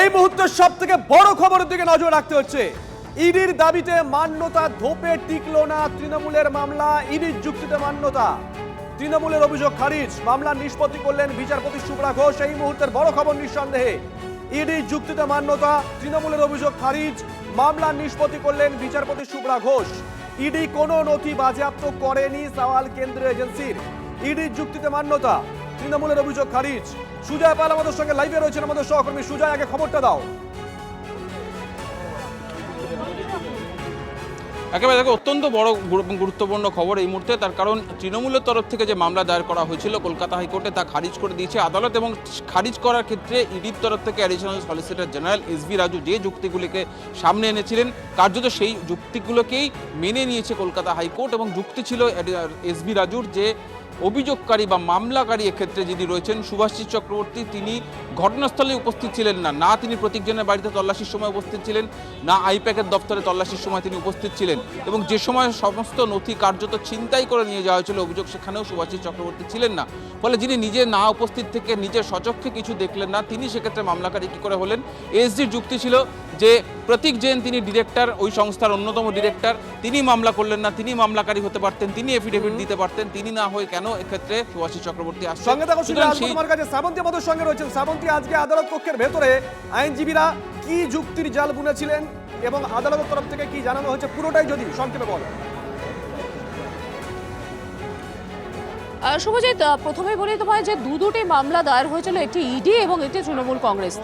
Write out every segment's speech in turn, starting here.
এই মুহূর্তে সব থেকে বড় খবরের দিকে নজর রাখতে হচ্ছে। ইডির দাবিতে মান্যতা ধোপে টিকলো না তৃণমূলের মামলা, ইডির যুক্তিতে মান্যতা। তৃণমূলের অভিযোগ খারিজ, মামলার নিষ্পত্তি করলেন বিচারপতি শুভ্রা ঘোষ। এই মুহূর্তের বড় খবর নিঃসন্দেহে ইডির যুক্তিতে মান্যতা, তৃণমূলের অভিযোগ খারিজ, মামলার নিষ্পত্তি করলেন বিচারপতি শুভ্রা ঘোষ। ইডি কোনো নথি বাজেয়াপ্ত করেনি, সওয়াল কেন্দ্রীয় এজেন্সির। ইডির যুক্তিতে মান্যতা, তৃণমূলের অভিযোগ খারিজ। সুজয় পাল আমাদের সঙ্গে লাইভে রয়েছেন, আমাদের সহকর্মী। সুজয়, আগে খবরটা দাও। একেবারে দেখো, অত্যন্ত বড় গুরুত্বপূর্ণ খবর এই মুহূর্তে। তার কারণ তৃণমূলের তরফ থেকে যে মামলা দায়ের করা হয়েছিল কলকাতা হাইকোর্টে, তা খারিজ করে দিয়েছে আদালত। এবং খারিজ করার ক্ষেত্রে ইডির তরফ থেকে additional solicitor general SV Raju যে যুক্তিগুলিকে সামনে এনেছিলেন, কার্যত সেই যুক্তিগুলোকেই মেনে নিয়েছে কলকাতা হাইকোর্ট। এবং যুক্তি ছিল এসভি রাজুর যে অভিযোগকারী বা মামলাকারী এক্ষেত্রে যিনি রয়েছেন শুভাশিস চক্রবর্তী, তিনি ঘটনাস্থলে উপস্থিত ছিলেন না। তিনি প্রতীকজনের বাড়িতে তল্লাশির সময় উপস্থিত ছিলেন না, আইপ্যাকের দপ্তরে তল্লাশির সময় তিনি উপস্থিত ছিলেন। এবং যে সময় সমস্ত নথি কার্যত ছিনতাই করে নিয়ে যাওয়া হয়েছিল অভিযোগ, সেখানেও শুভাশিস চক্রবর্তী ছিলেন না। ফলে যিনি নিজে না উপস্থিত থেকে নিজের স্বচক্ষে কিছু দেখলেন না, তিনি সেক্ষেত্রে মামলাকারী কী করে হলেন? এসডির যুক্তি ছিল যে প্রতীক জৈন তিনি ডিরেক্টর, ওই সংস্থার অন্যতম ডিরেক্টর, তিনি মামলা করলেন না, তিনি মামলাকারী হতে পারতেন, তিনি এফিডেভিট দিতে পারতেন, তিনি না হয়ে কেন এক্ষেত্রে শুভাশিস চক্রবর্তী আসছেন? সঙ্গে থাকো তোমার কাছে শ্রাবন্তী আমাদের সঙ্গে রয়েছেন। শ্রাবন্তী, আজকে আদালত কক্ষের ভেতরে আইনজীবীরা কি যুক্তির জাল বুনেছিলেন এবং আদালতের তরফ থেকে কি জানানো হয়েছে, পুরোটাই যদি সংক্ষেপে বলো। শুভজিৎ, প্রথমেই বলি তোমায় যে দুটি মামলা দায়ের হয়েছিল, একটি ইডি এবং একটি তৃণমূল কংগ্রেস।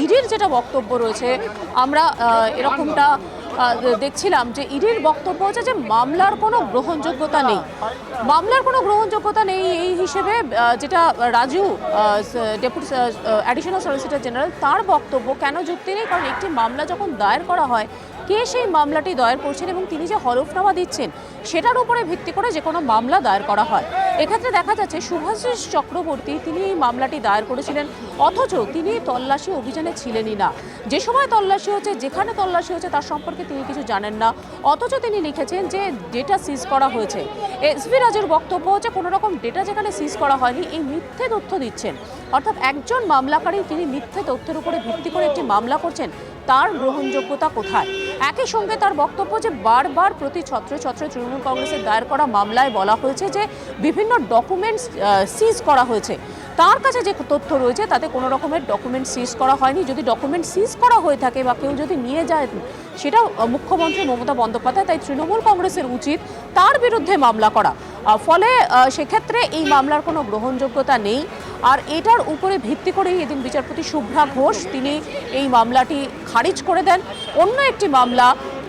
ইডির যেটা বক্তব্য রয়েছে, আমরা এরকমটা দেখছিলাম যে ইডির বক্তব্য হচ্ছে যে মামলার কোনো গ্রহণযোগ্যতা নেই। মামলার কোনো গ্রহণযোগ্যতা নেই এই হিসেবে যেটা Raju deputy additional solicitor general, তার বক্তব্য কেন যুক্তি নেই, কারণ একটি মামলা যখন দায়ের করা হয়, কে সেই মামলাটি দায়ের করছেন এবং তিনি যে হলফনামা দিচ্ছেন সেটার উপরে ভিত্তি করে যে কোনো মামলা দায়ের করা হয়। এক্ষেত্রে দেখা যাচ্ছে শুভাশিস চক্রবর্তী তিনি এই মামলাটি দায়ের করেছিলেন, অথচ তিনি তল্লাশি অভিযানে ছিলেনই না। যে সময় তল্লাশি হচ্ছে, যেখানে তল্লাশি হচ্ছে তার সম্পর্কে তিনি কিছু জানেন না, অথচ তিনি লিখেছেন যে ডেটা সিজ করা হয়েছে। এসভি রাজুর বক্তব্য হচ্ছে কোনো রকম ডেটা যেখানে সিজ করা হয়নি, এই মিথ্যে তথ্য দিচ্ছেন। অর্থাৎ একজন মামলাকারী তিনি মিথ্যে তথ্যের উপরে ভিত্তি করে একটি মামলা করছেন, তার গ্রহণযোগ্যতা কোথায়? একই সঙ্গে তার বক্তব্য যে বারবার প্রতি ছত্রে ছত্রে তৃণমূল কংগ্রেসের দায়ের করা মামলায় বলা হয়েছে যে বিভিন্ন ডকুমেন্টস সিজ করা হয়েছে। তার কাছে যে তথ্য রয়েছে তাতে কোনো রকমের ডকুমেন্ট সিজ করা হয়নি। যদি ডকুমেন্ট সিজ করা হয়ে থাকে বা কেউ যদি নিয়ে যায়, সেটা মুখ্যমন্ত্রী মমতা বন্দ্যোপাধ্যায়, তাই তৃণমূল কংগ্রেসের উচিত তার বিরুদ্ধে মামলা করা। ফলে সেক্ষেত্রে এই মামলার কোনো গ্রহণযোগ্যতা নেই। আর এটার উপরে ভিত্তি করেই এদিন বিচারপতি শুভ্রা ঘোষ তিনি এই মামলাটি খারিজ করে দেন। অন্য একটি মামলা,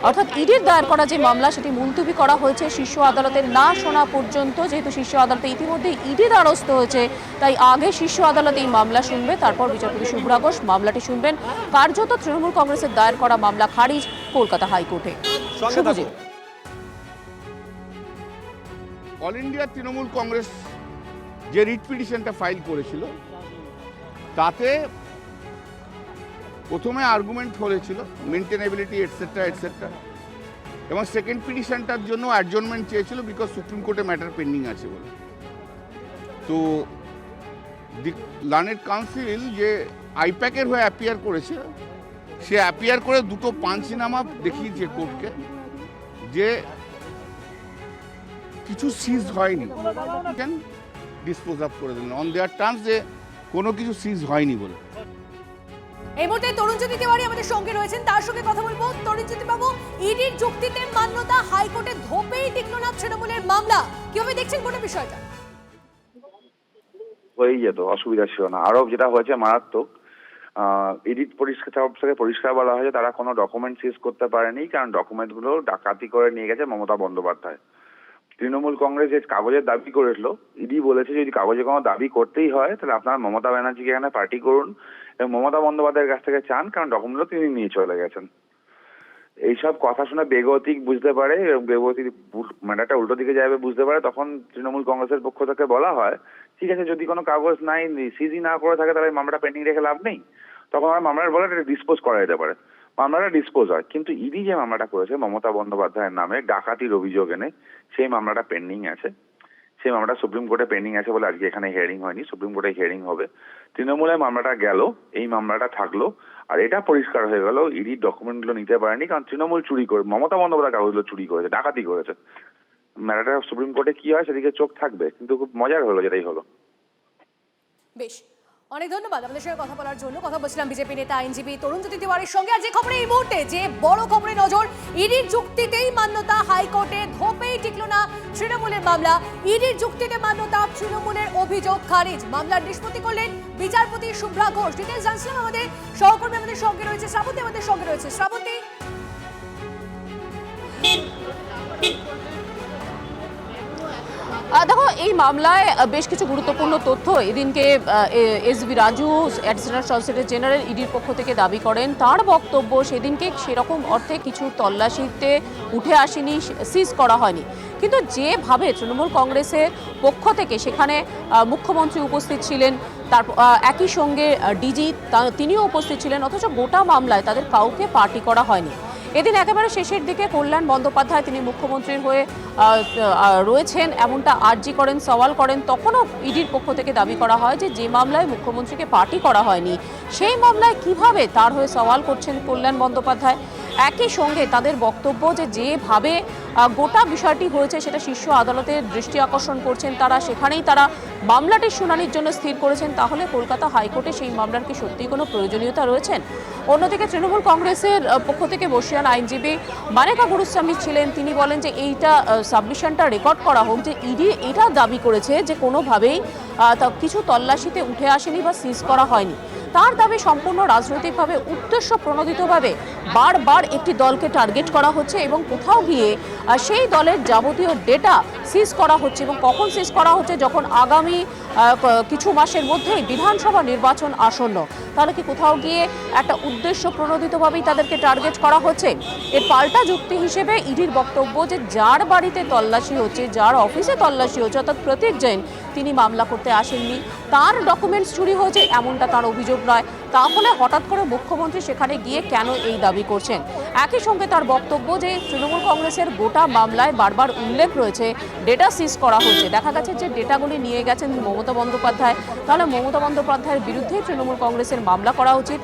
অর্থাৎ ইডির দায়ের করা যে মামলা, সেটি মুলতবি করা হয়েছে শীর্ষ আদালতের না শোনা পর্যন্ত। যেহেতু শীর্ষ আদালতে ইতিমধ্যে ইডি দ্বারস্থ হয়েছে, তাই আগে শীর্ষ আদালত এই মামলা শুনবে, তারপর বিচারপতি শুভ্রা ঘোষ মামলাটি শুনবেন। কার্যত তৃণমূল কংগ্রেসের দায়ের করা মামলা খারিজ কলকাতা হাইকোর্টে। অল ইন্ডিয়া তৃণমূল কংগ্রেস যে রিট পিটিশনটা ফাইল করেছিল, তাতে প্রথমে আর্গুমেন্ট হয়েছিল মেনটেনেবিলিটি এটসেট্রা এটসেট্রা, এবং সেকেন্ড পিটিশনটার জন্য অ্যাডজর্নমেন্ট চেয়েছিল বিকজ সুপ্রিম কোর্টে ম্যাটার পেন্ডিং আছে বলে। তো দি লার্নেড কাউন্সিল যে আইপ্যাকের হয়ে অ্যাপিয়ার করেছে, সে অ্যাপিয়ার করে দুটো পাঞ্চনামা দেখিয়েছে কোর্টকে যে কিছু সিজ হয়নি, ডিসপোজ অফ করে দিলেন অন দেয়ার টার্মস যে কোনো কিছু সিজ হয়নি বলে। এই মুহূর্তে তরুণজ্যোতি তিওয়ারি আমাদের সঙ্গে রয়েছেন, তার সঙ্গে কথা বলবো। তরুণজ্যোতি বাবু, ইডির যুক্তিতে মান্যতা, হাইকোর্টে ধোপেই টিকলো না তৃণমূলের মামলা, কিভাবে দেখছেন গোটা বিষয়টা? হয়েই যেত, অসুবিধা ছিল না। আরো যেটা হয়েছে মারাত্মক, ইডিট পরিষ্কার বলা হয়েছে তারা কোনো ডকুমেন্ট সিজ করতে পারেনি, কারণ ডকুমেন্ট গুলো ডাকাতি করে নিয়ে গেছে মমতা বন্দ্যোপাধ্যায়। তৃণমূল কংগ্রেস যে কাগজের দাবি করেছিল, ইডি বলেছে যদি কাগজে কোনো দাবি করতেই হয় তাহলে আপনারা মমতা ব্যানার্জিকে এখানে পার্টি করুন এবং মমতা বন্দ্যোপাধ্যায়ের কাছ থেকে চান, কারণ ডকুমেন্টগুলো তিনি নিয়ে চলে গেছেন। এইসব কথা শুনে বেগতিক বুঝতে পারে এবং বেগতিক ম্যাটারটা উল্টো দিকে যাবে বুঝতে পারে। তখন তৃণমূল কংগ্রেসের পক্ষ থেকে বলা হয় ঠিক আছে, যদি কোনো কাগজ নাই সিজি না করে থাকে তাহলে মামলাটা পেন্ডিং রেখে লাভ নেই। তখন আমার মামলার বলে ডিসপোজ করা যেতে পারে, মামলাটা ডিসপোজ হয়। কিন্তু ইডি যে মামলাটা করেছে মমতা বন্দ্যোপাধ্যায়ের নামে ডাকাতির অভিযোগ এনে, সেই মামলাটা পেন্ডিং আছে। সেই মামলাটা সুপ্রিম কোর্টে পেন্ডিং আছে বলে আজকে এখানে হিয়ারিং হয়নি, সুপ্রিম কোর্টে হিয়ারিং হবে। তৃণমূলের মামলাটা গেল, এই মামলাটা থাকলো, আর এটা পরিষ্কার হয়ে গেল ইডি ডকুমেন্টগুলো নিতে পারেনি, কারণ তৃণমূল চুরি করে, মমতা বন্দ্যোপাধ্যায় কাগজগুলো চুরি করেছে, ডাকাতি করেছে। ম্যাটারটা সুপ্রিম কোর্টে কি হয় সেদিকে চোখ থাকবে, কিন্তু খুব মজার হলো যেটাই হলো। বেশ, অনেক ধন্যবাদ আমাদের সঙ্গে কথা বলার জন্য। কথা বলছিলাম বিজেপি নেতা আইনজীবী তরুণজ্যোতি তিওয়ারির সঙ্গে। আর যে খবরে এই মুহূর্তে, যে বড় খবরে নজর, ইডির যুক্তিতেই মান্যতা হাইকোর্টে, ধোপেই টিকলো না তৃণমূলের মামলা। ইডির যুক্তিতে মান্যতা, তৃণমূলের অভিযোগ খারিজ। মামলার নিষ্পত্তি করলেন বিচারপতি শুভ্রা ঘোষ। ডিটেলস জানছিলাম আমাদের সহকর্মী আমাদের সঙ্গে রয়েছে শ্রাবন্তী, আমাদের সঙ্গে রয়েছে শ্রাবন্তী। দেখো, এই মামলায় বেশ কিছু গুরুত্বপূর্ণ তথ্য এদিনকে SV Raju, additional solicitor general ইডির পক্ষ থেকে দাবি করেন। তার বক্তব্য, সেদিনকে সেরকম অর্থে কিছু তল্লাশিতে উঠে আসেনি, সিজ করা হয়নি, কিন্তু যেভাবে তৃণমূল কংগ্রেসের পক্ষ থেকে সেখানে মুখ্যমন্ত্রী উপস্থিত ছিলেন, তার একই সঙ্গে ডিজি তিনিও উপস্থিত ছিলেন, অথচ গোটা মামলায় তাদের কাউকে পার্টি করা হয়নি। এদিন একেবারে শেষের দিকে কল্যাণ বন্দ্যোপাধ্যায়, তিনি মুখ্যমন্ত্রীর হয়ে রয়েছেন এমনটা আর্জি করেন, সওয়াল করেন। তখনও ইডির পক্ষ থেকে দাবি করা হয় যে মামলায় মুখ্যমন্ত্রীকে পার্টি করা হয়নি, সেই মামলায় কিভাবে তার হয়ে সওয়াল করছেন কল্যাণ বন্দ্যোপাধ্যায়। একই সঙ্গে তাদের বক্তব্য যেভাবে গোটা বিষয়টি হয়েছে সেটা শীর্ষ আদালতের দৃষ্টি আকর্ষণ করছেন তারা, সেখানেই তারা মামলাটির শুনানির জন্য স্থির করেছেন। তাহলে কলকাতা হাইকোর্টে সেই মামলার কি সত্যিই কোনো প্রয়োজনীয়তা রয়েছেন? অন্যদিকে তৃণমূল কংগ্রেসের পক্ষ থেকে বর্ষীয়ান আইনজীবী মানেকা গুরুস্বামী ছিলেন, তিনি বলেন যে এইটা সাবমিশনটা রেকর্ড করা হোক, যে ইডি এটা দাবি করেছে যে কোনোভাবেই কিছু তল্লাশিতে উঠে আসেনি বা সিজ করা হয়নি। তার দাবি সম্পূর্ণ রাজনৈতিকভাবে উদ্দেশ্য প্রণোদিতভাবে বারবার একটি দলকে টার্গেট করা হচ্ছে এবং কোথাও গিয়ে সেই দলের যাবতীয় ডেটা সিজ করা হচ্ছে। এবং কখন সিজ করা হচ্ছে? যখন আগামী কিছু মাসের মধ্যেই বিধানসভা নির্বাচন আসন্ন। তাহলে কি কোথাও গিয়ে একটা উদ্দেশ্য প্রণোদিতভাবেই তাদেরকে টার্গেট করা হচ্ছে? এর পাল্টা যুক্তি হিসেবে ইডির বক্তব্য যে যার বাড়িতে তল্লাশি হচ্ছে, যার অফিসে তল্লাশি হচ্ছে, অর্থাৎ প্রতীক জৈন, তিনি মামলা করতে আসেননি, তার ডকুমেন্টস চুরি হয়েছে এমনটা তার অভিযোগ নয়। তাহলে হঠাৎ করে মুখ্যমন্ত্রী সেখানে গিয়ে কেন এই দাবি করছেন? একই সঙ্গে তার বক্তব্য যে তৃণমূল কংগ্রেসের গোটা মামলায় বারবার উল্লেখ রয়েছে ডেটা সিজ করা হচ্ছে। দেখা গেছে যে ডেটাগুলি নিয়ে গেছেন মমতা বন্দ্যোপাধ্যায়, তাহলে মমতা বন্দ্যোপাধ্যায়ের বিরুদ্ধে তৃণমূল কংগ্রেসের মামলা করা উচিত।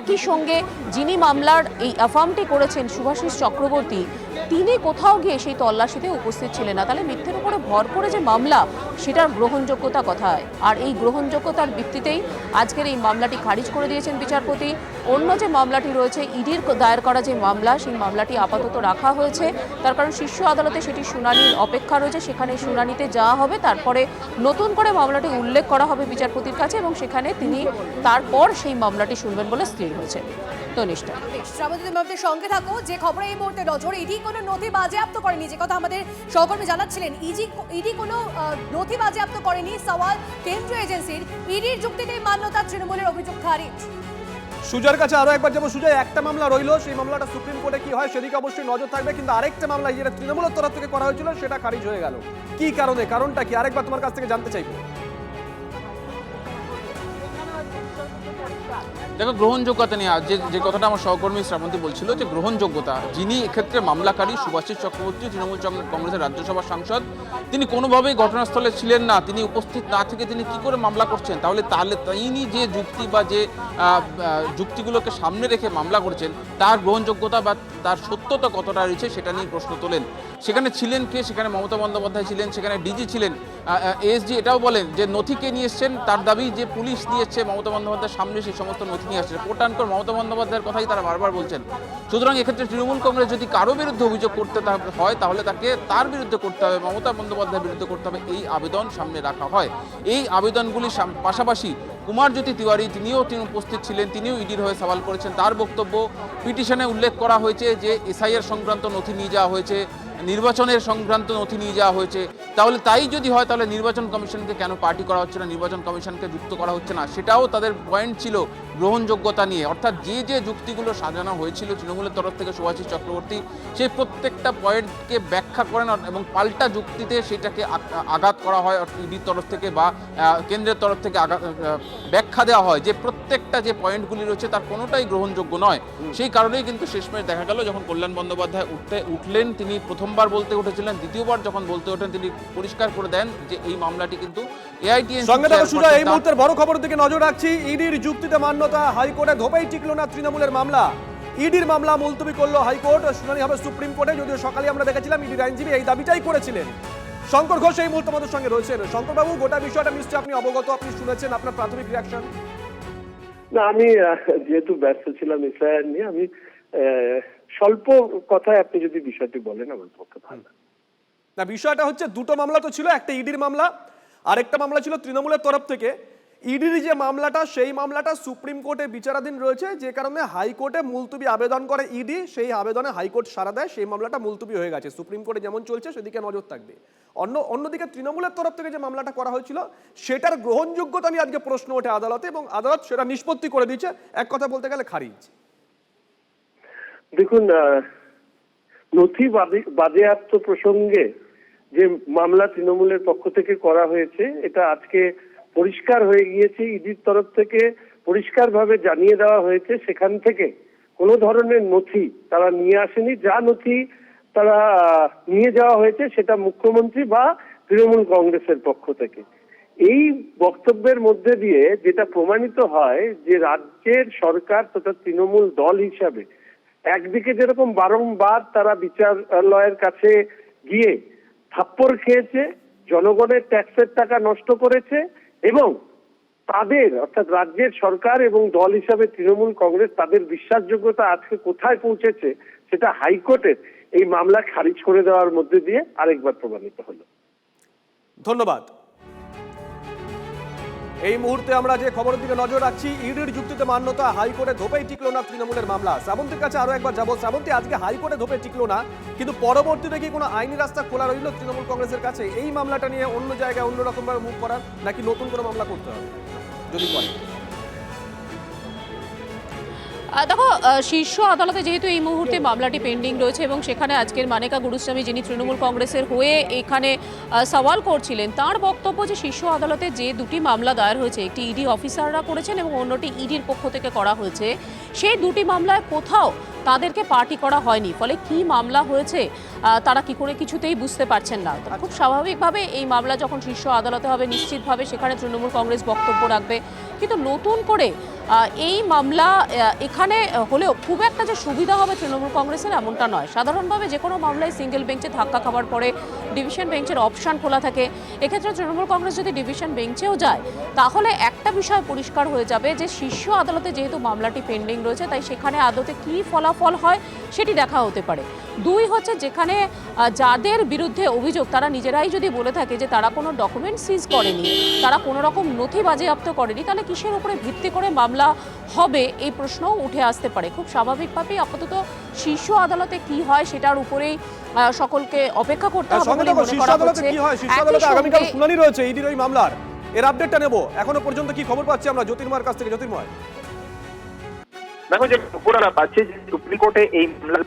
একই সঙ্গে যিনি মামলার এই অ্যাফার্মটি করেছেন, শুভাশিস চক্রবর্তী, তিনি কোথাও গিয়ে সেই তল্লাশিতে উপস্থিত ছিলেন না। তাহলে মিথ্যের উপরে ভর করে যে মামলা, সেটার গ্রহণযোগ্যতা কোথায়? আর এই গ্রহণযোগ্যতার ভিত্তিতেই আজকের এই মামলাটি খারিজ করে দিয়েছেন বিচারপতি। অন্য যে মামলাটি রয়েছে, ইডির দায়ের করা যে মামলা, সেই মামলাটি আপাতত রাখা হয়েছে, তার কারণ শীর্ষ আদালতে সেটি শুনানির অপেক্ষা রয়েছে। সেখানে শুনানিতে যাওয়া হবে, তারপরে নতুন করে মামলাটি উল্লেখ করা হবে বিচারপতির কাছে এবং সেখানে তিনি তারপর সেই মামলাটি শুনবেন বলে স্থির হয়েছে। তনিষ্ঠা, শ্রাবন্তী, তুমি আমাদের সঙ্গে থাকো। যে খবরে এই মুহূর্তে নজর, ইডি কোনো নথি বাজেয়াপ্ত করেনি, যে কথা আমাদের সহকর্মী জানাচ্ছিলেন। ইডি কোনো নথি বাজেয়াপ্ত করেনি, সওয়াল কেন্দ্রীয় এজেন্সির। ইডির যুক্তিতে মান্যতা, তৃণমূলের অভিযোগ খারিজ। সুজয়ের কাছে আরো একবার যাবো। সুজয়, একটা মামলা রইলো, সেই মামলাটা সুপ্রিম কোর্টে কি হয় সেদিকে অবশ্যই নজর থাকবে, কিন্তু আরেকটা মামলা যেটা তৃণমূলের তরফ থেকে করা হয়েছিল সেটা খারিজ হয়ে গেল। কি কারণে? কারণটা কি আরেকবার তোমার কাছ থেকে জানতে চাইবো। দেখো, গ্রহণযোগ্যতা নিয়ে যে কথাটা আমার সহকর্মী শ্রাবন্তী বলছিল, যে গ্রহণযোগ্যতা, যিনি এক্ষেত্রে মামলাকারী শুভাশিস চক্রবর্তী, তৃণমূল কংগ্রেসের রাজ্যসভার সাংসদ, তিনি কোনোভাবেই ঘটনাস্থলে ছিলেন না। তিনি উপস্থিত না থেকে তিনি কি করে মামলা করছেন? তাহলে তিনি যে যুক্তি বা যে যুক্তিগুলোকে সামনে রেখে মামলা করেছেন, তার গ্রহণযোগ্যতা বা তার সত্যতা কতটা রয়েছে সেটা নিয়ে প্রশ্ন তোলেন। সেখানে ছিলেন কে? সেখানে মমতা বন্দ্যোপাধ্যায় ছিলেন, সেখানে ডিজি ছিলেন। এসজি এটাও বলেন যে নথি কে নিয়ে এসছেন, তার দাবি যে পুলিশ নিয়ে এসছে মমতা বন্দ্যোপাধ্যায়ের সামনে সেই সমস্ত নথি নিয়ে আসছে। কোটানকোট মমতা বন্দ্যোপাধ্যায়ের কথাই তারা বারবার বলছেন। সুতরাং এক্ষেত্রে তৃণমূল কংগ্রেস যদি কারো বিরুদ্ধে অভিযোগ করতে হয়, তাহলে তাকে তার বিরুদ্ধে করতে হবে, মমতা বন্দ্যোপাধ্যায়ের বিরুদ্ধে করতে হবে। এই আবেদন সামনে রাখা হয়। এই আবেদনগুলির পাশাপাশি কুমারজ্যোতি তিওয়ারি, তিনি উপস্থিত ছিলেন, তিনিও ইডির হয়ে সওয়াল করেছেন। তার বক্তব্য, পিটিশনে উল্লেখ করা হয়েছে যে এসআইআর সংক্রান্ত নথি নিয়ে যাওয়া হয়েছে, নির্বাচনের সংক্রান্ত নথি নিয়ে যাওয়া হয়েছে। তাহলে তাই যদি হয়, তাহলে নির্বাচন কমিশনকে কেন পার্টি করা হচ্ছে না, নির্বাচন কমিশনকে যুক্ত করা হচ্ছে না, সেটাও তাদের পয়েন্ট ছিল গ্রহণযোগ্যতা নিয়ে। অর্থাৎ যে যুক্তিগুলো সাজানো হয়েছিল তৃণমূলের তরফ থেকে শুভাশিস চক্রবর্তী, সেই প্রত্যেকটা পয়েন্টকে ব্যাখ্যা করেন এবং পাল্টা যুক্তিতে সেটাকে আঘাত করা হয় ইডির তরফ থেকে বা কেন্দ্রের তরফ থেকে ব্যাখ্যা দেওয়া হয় যে প্রত্যেকটা যে পয়েন্টগুলি রয়েছে তার কোনোটাই গ্রহণযোগ্য নয়। সেই কারণেই কিন্তু শেষমেশ দেখা গেল, যখন কল্যাণ বন্দ্যোপাধ্যায় উঠলেন, তিনি প্রথম প্রথমবার বলতে উঠেছিলেন, দ্বিতীয়বার যখন বলতে ওঠেন তিনি পরিষ্কার করে দেন যে এই মামলাটি কিন্তু এআইটিএনসি সঙ্গে থাকা সুজয়, এই মুহূর্তের বড় খবরের দিকে নজর রাখছি। ইডির যুক্তিতে মান্যতা, হাইকোর্টে ধোপেই টিকলো না তৃণমূলের মামলা। ইডির মামলা মুলতবি করলো হাইকোর্ট, শুনানি হবে সুপ্রিম কোর্টে। যদিও সকালে আমরা দেখেছিলাম ইডির আইনজীবী এই দাবিটাই করেছিলেন। শঙ্কর ঘোষ এই মুহূর্তে আমাদের সঙ্গে রয়েছেন। শঙ্করবাবু, গোটা বিষয়টা নিশ্চয়ই আপনি অবগত, আপনি শুনেছেন, আপনার প্রাথমিক রিয়াকশন? না, আমি যেহেতু ব্যস্ত ছিলাম এফআইআর নিয়ে, আমি স্বল্প কথায় আপনি যদি বিষয়টি বলেন আমার পক্ষে ভালো। না, বিষয়টা হচ্ছে দুটো মামলা তো ছিল, একটা ইডির মামলা, আরেকটা মামলা ছিল তৃণমূলের তরফ থেকে। ইডির যে মামলাটা, সেই মামলাটা সুপ্রিম কোর্টে বিচারাধীন রয়েছে, যে কারণে হাইকোর্টে মুলতবি আবেদন করে ইডি। সেই আবেদনে হাইকোর্ট সাড়া দেয়, সেই মামলাটা মুলতবি হয়ে গেছে। সুপ্রিম কোর্টে যেমন চলছে সেদিকে নজর থাকবে। অন্যদিকে তৃণমূলের তরফ থেকে যে মামলাটা করা হয়েছিল সেটার গ্রহণযোগ্যতা নিয়ে আজকে প্রশ্ন ওঠে আদালতে, এবং আদালত সেটা নিষ্পত্তি করে দিচ্ছে। এক কথা বলতে গেলে খারিজ। দেখুন, নথি বাজেয়াপ্ত প্রসঙ্গে যে মামলা তৃণমূলের পক্ষ থেকে করা হয়েছে, এটা আজকে পরিষ্কার হয়ে গিয়েছে। ইডির তরফ থেকে পরিষ্কারভাবে জানিয়ে দেওয়া হয়েছে সেখান থেকে কোনো ধরনের নথি তারা নিয়ে আসেনি। যা নথি তারা নিয়ে যাওয়া হয়েছে সেটা মুখ্যমন্ত্রী বা তৃণমূল কংগ্রেসের পক্ষ থেকে। এই বক্তব্যের মধ্যে দিয়ে যেটা প্রমাণিত হয় যে রাজ্যের সরকার তথা তৃণমূল দল হিসাবে একদিকে যেরকম বারংবার তারা বিচারালয়ের কাছে গিয়ে থাপ্পড় খেয়েছে, জনগণের ট্যাক্সের টাকা নষ্ট করেছে, এবং তাদের অর্থাৎ রাজ্যের সরকার এবং দল হিসাবে তৃণমূল কংগ্রেস তাদের বিশ্বাসযোগ্যতা আজকে কোথায় পৌঁছেছে সেটা হাইকোর্টের এই মামলা খারিজ করে দেওয়ার মধ্যে দিয়ে আরেকবার প্রমাণিত হলো। ধন্যবাদ। এই মুহূর্তে আমরা যে খবরের দিকে নজর রাখছি, ইডির যুক্তিতে মান্যতা, হাইকোর্টে ধোপেই টিকলো না তৃণমূলের মামলা। শ্রাবন্তীর কাছে আরো একবার যাবো। শ্রাবন্তী, আজকে হাইকোর্টে ধোপে টিকলো না, কিন্তু পরবর্তীতে কি কোনো আইনি রাস্তা খোলা রইল তৃণমূল কংগ্রেসের কাছে এই মামলাটা নিয়ে অন্য জায়গায় অন্যরকম ভাবে মুভ করার, নাকি নতুন কোনো মামলা করতে হবে যদি করে? দেখো, শীর্ষ আদালতে যেহেতু এই মুহূর্তে মামলাটি পেন্ডিং রয়েছে এবং সেখানে আজকের মানেকা গুরুস্বামী, যিনি তৃণমূল কংগ্রেসের হয়ে এখানে সওয়াল করছিলেন, তার বক্তব্য যে শীর্ষ আদালতে যে দুটি মামলা দায়ের হয়েছে, একটি ইডি অফিসাররা করেছেন এবং অন্যটি ইডির পক্ষ থেকে করা হয়েছে, সেই দুটি মামলায় কোথাও তাদেরকে পার্টি করা হয়নি। ফলে কি মামলা হয়েছে তারা কি করে কিছুতেই বুঝতে পারছেন না। তো খুব স্বাভাবিকভাবে এই মামলা যখন শীর্ষ আদালতে হবে, নিশ্চিতভাবে সেখানে তৃণমূল কংগ্রেস বক্তব্য রাখবে। কিন্তু নতুন করে এই মামলা এখানে হলেও খুব একটা যে সুবিধা হবে তৃণমূল কংগ্রেসের এমনটা নয়। সাধারণভাবে যে কোনো মামলায় সিঙ্গেল বেঞ্চে ধাক্কা খাবার পরে ডিভিশন বেঞ্চের অপশান খোলা থাকে। এক্ষেত্রে তৃণমূল কংগ্রেস যদি ডিভিশন বেঞ্চেও যায়, তাহলে একটা বিষয় পরিষ্কার হয়ে যাবে যে শীর্ষ আদালতে যেহেতু মামলাটি পেন্ডিং রয়েছে, তাই সেখানে আদতে কী ফলাফল হয় সেটি দেখা হতে পারে। দুই হচ্ছে, যেখানে যাদের বিরুদ্ধে অভিযোগ তারা নিজেরাই যদি বলে থাকে যে তারা কোনো ডকুমেন্ট সিজ করেনি, তারা কোনো রকম নথি বাজেয়াপ্ত করেনি, তাহলে কিসের উপরে ভিত্তি করে মামলা হবে এই প্রশ্নও উঠে আসতে পারে। খুব স্বাভাবিকভাবেই আপাতত শীর্ষ আদালতে কি হয় সেটার উপরেই সকলকে অপেক্ষা করতে হবে বলে মনে শীর্ষ করা আদালতে হচ্ছে। কি হয়, শীর্ষ আদালতে আগামীকাল শুনানি রয়েছে ইডির ওই মামলার, এর আপডেটটা নেব। এখনো পর্যন্ত কি খবর পাচ্ছি আমরা জ্যোতির্ময়ের কাছ থেকে? জ্যোতির্ময়, দেখো, যে খবর আমরা পাচ্ছি যে সুপ্রিম কোর্টে এই মামলার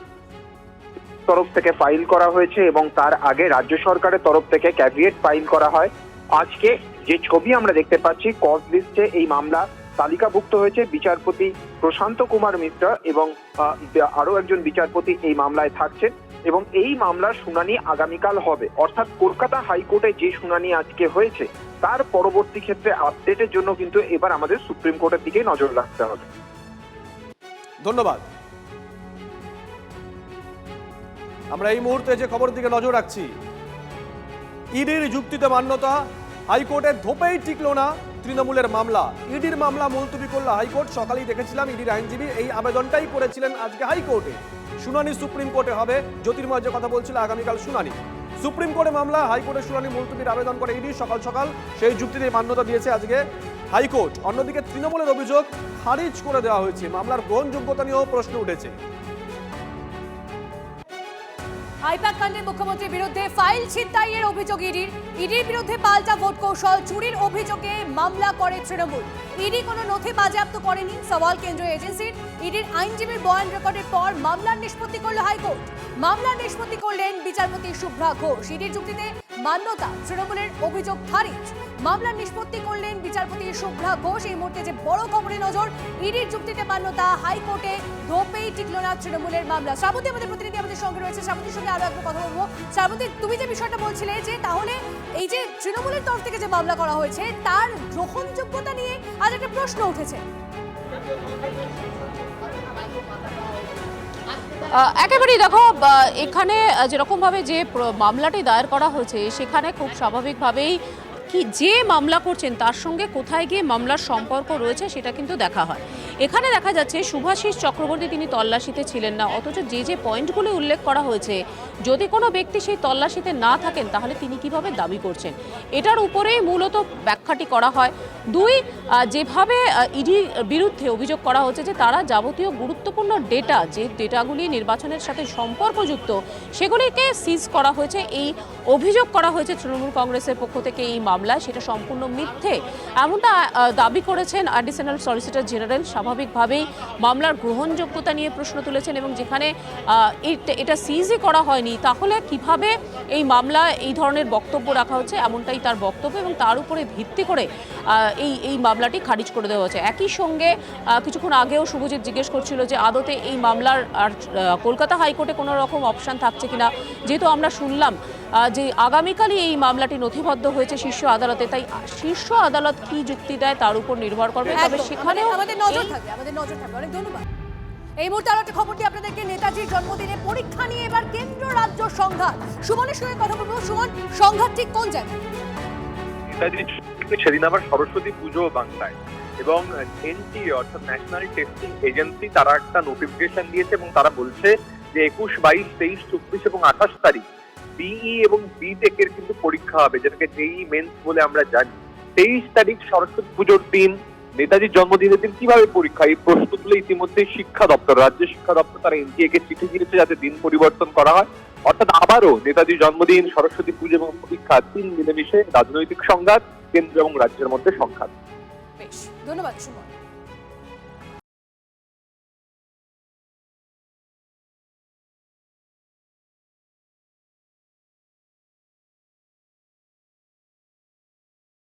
তরফ থেকে ফাইল করা হয়েছে এবং তার আগে রাজ্য সরকারের তরফ থেকে ক্যাভিয়েট ফাইল করা হয়। আজকে যে ছবি আমরা দেখতে পাচ্ছি, কজ লিস্টে এই মামলা তালিকাভুক্ত হয়েছে বিচারপতি প্রশান্ত কুমার মিশ্র এবং আরো একজন বিচারপতি এই মামলায় থাকছেন, এবং এই মামলার শুনানি আগামীকাল হবে। অর্থাৎ কলকাতা হাইকোর্টে যে শুনানি আজকে হয়েছে তার পরবর্তী ক্ষেত্রে আপডেটের জন্য কিন্তু এবার আমাদের সুপ্রিম কোর্টের দিকে নজর রাখতে হবে। ধন্যবাদ। আমরা এই মুহূর্তে যে খবরের দিকে নজর রাখছি, ইডির যুক্তিতে মান্যতা, হাইকোর্টের ধোপেই টিকলো না তৃণমূলের মামলা। ইডির মামলা মুলতবি করলো হাইকোর্ট। সকালেই দেখেছিলাম ইডির আইনজীবী এই আবেদনটাই করেছিলেন আজকে হাইকোর্টে। শুনানি সুপ্রিম কোর্টে হবে। জ্যোতির্ময় যে কথা বলছিল, আগামীকাল শুনানি সুপ্রিম কোর্টে মামলা, হাইকোর্টে শুনানি মুলতবির আবেদন করে ইডি। সকাল সকাল সেই যুক্তিতে মান্যতা দিয়েছে আজকে হাইকোর্ট। অন্যদিকে তৃণমূলের অভিযোগ খারিজ করে দেওয়া হয়েছে। মামলার গ্রহণযোগ্যতা নিয়েও প্রশ্ন উঠেছে। আইপ্যাক কাণ্ডে মুখ্যমন্ত্রীর বিরুদ্ধে ফাইল ছিনতাইয়ের অভিযোগ ইডির বিরুদ্ধে পাল্টা ভোট কৌশল, চুরির অভিযোগে মামলা করে তৃণমূল। ইডি কোনো নথি বাজেয়াপ্ত করেনি, সওয়াল কেন্দ্রীয় এজেন্সির। ইডির আইনজীবীর বয়ান রেকর্ডের পর মামলার নিষ্পত্তি করল হাইকোর্ট। মামলার নিষ্পত্তি করলেন বিচারপতি শুভ্রা ঘোষ। ইডির যুক্তিতে মান্যতা, তৃণমূলের অভিযোগ খারিজ। মামলার নিষ্পত্তি করলেন বিচারপতি শুভ্রা ঘোষ। এই মুহূর্তে যে বড় খবরে নজর, ইডির যুক্তিতে মান্যতা, হাইকোর্টে ধোপেই টিকল না তৃণমূলের মামলা। শ্রাবন্তী আমাদের প্রতিনিধি আমাদের সঙ্গে রয়েছে, শ্রাবন্তীর সঙ্গে আরো একবার কথা বলবো। শ্রাবন্তী, তুমি যে বিষয়টা বলছিলে যে তাহলে এই যে তৃণমূলের তরফ থেকে যে মামলা করা হয়েছে তার গ্রহণযোগ্যতা নিয়ে আজ একটা প্রশ্ন উঠেছে। একেবারেই দেখো, এখানে যেরকম ভাবে যে মামলাটি দায়ের করা হয়েছে সেখানে খুব স্বাভাবিকভাবেই কি যে মামলা করছেন তার সঙ্গে কোথায় গিয়ে মামলার সম্পর্ক রয়েছে সেটা কিন্তু দেখা হয়। এখানে দেখা যাচ্ছে শুভাশিস চক্রবর্তী তিনি তল্লাশিতে ছিলেন না, অথচ যে যে পয়েন্টগুলি উল্লেখ করা হয়েছে, যদি কোনো ব্যক্তি সেই তল্লাশিতে না থাকেন তাহলে তিনি কিভাবে দাবি করছেন, এটার উপরেই মূলত ব্যাখ্যাটি করা হয়। দুই, যেভাবে ইডির বিরুদ্ধে অভিযোগ করা হচ্ছে যে তারা যাবতীয় গুরুত্বপূর্ণ ডেটা, যে ডেটাগুলি নির্বাচনের সাথে সম্পর্কযুক্ত, সেগুলিকে সিজ করা হয়েছে, এই অভিযোগ করা হয়েছে তৃণমূল কংগ্রেসের পক্ষ থেকে এই মামলায়, সেটা সম্পূর্ণ মিথ্যে এমনটা দাবি করেছেন অ্যাডিশনাল সলিসিটর জেনারেল। স্বাভাবিকভাবেই মামলার গ্রহণযোগ্যতা নিয়ে প্রশ্ন তুলেছেন এবং যেখানে এটা সিজই করা হয়নি তাহলে কিভাবে এই মামলা এই ধরনের বক্তব্য রাখা হচ্ছে, এমনটাই তার বক্তব্য এবং তার উপরে ভিত্তি করে এই মামলাটি খারিজ করে দেওয়া হয়েছে। একই সঙ্গে কিছুক্ষণ আগেও শুভজিৎ জিজ্ঞেস করছিল যে আদতে এই মামলার আর কলকাতা হাইকোর্টে কোনো রকম অপশান থাকছে কিনা, যেহেতু আমরা শুনলাম যে আগামীকালই এই মামলাটি নথিবদ্ধ হয়েছে শীর্ষ আদালতে, তাই শীর্ষ আদালত কি যুক্তি দেয় তার উপর নির্ভর করবে। তবে সেখানেও আমাদের নজর থাকবে। অনেক ধন্যবাদ। এই মুহূর্তে আরো একটা খবর দিয়ে আপনাদেরকে, নেতাজির জন্মদিনে পরীক্ষা নিয়ে এবার কেন্দ্র রাজ্য সংঘাত। সুমনের সঙ্গে কথা বলবো। সুমন, সংঘাত ঠিক কোন জায়গায়? সেদিন আবার সরস্বতী পুজো বাংলায়, এবং এনটিএ অর্থাৎ ন্যাশনাল টেস্টিং এজেন্সি তারা একটা নোটিফিকেশন দিয়েছে এবং তারা বলছে যে 21, 22, 23, 24 এবং 28 তারিখ বিই এবং বিটেক এর কিন্তু পরীক্ষা হবে, যেটাকে জেই মেন্স বলে আমরা জানি। 23 তারিখ সরস্বতী পুজোর দিন, নেতাজির জন্মদিনের দিন কিভাবে পরীক্ষা, এই প্রশ্ন তুলে ইতিমধ্যে শিক্ষা দপ্তর, রাজ্য শিক্ষা দপ্তর তারা এনটিএ কে চিঠি দিয়েছে যাতে দিন পরিবর্তন করা হয়। অর্থাৎ আবারও নেতাজির জন্মদিন, সরস্বতী পুজো এবং পরীক্ষা, তিন মিলেমিশে রাজনৈতিক সংঘাত, কেন্দ্র এবং রাজ্যের মধ্যে সংঘাত। বেশ, ধন্যবাদ সুমন।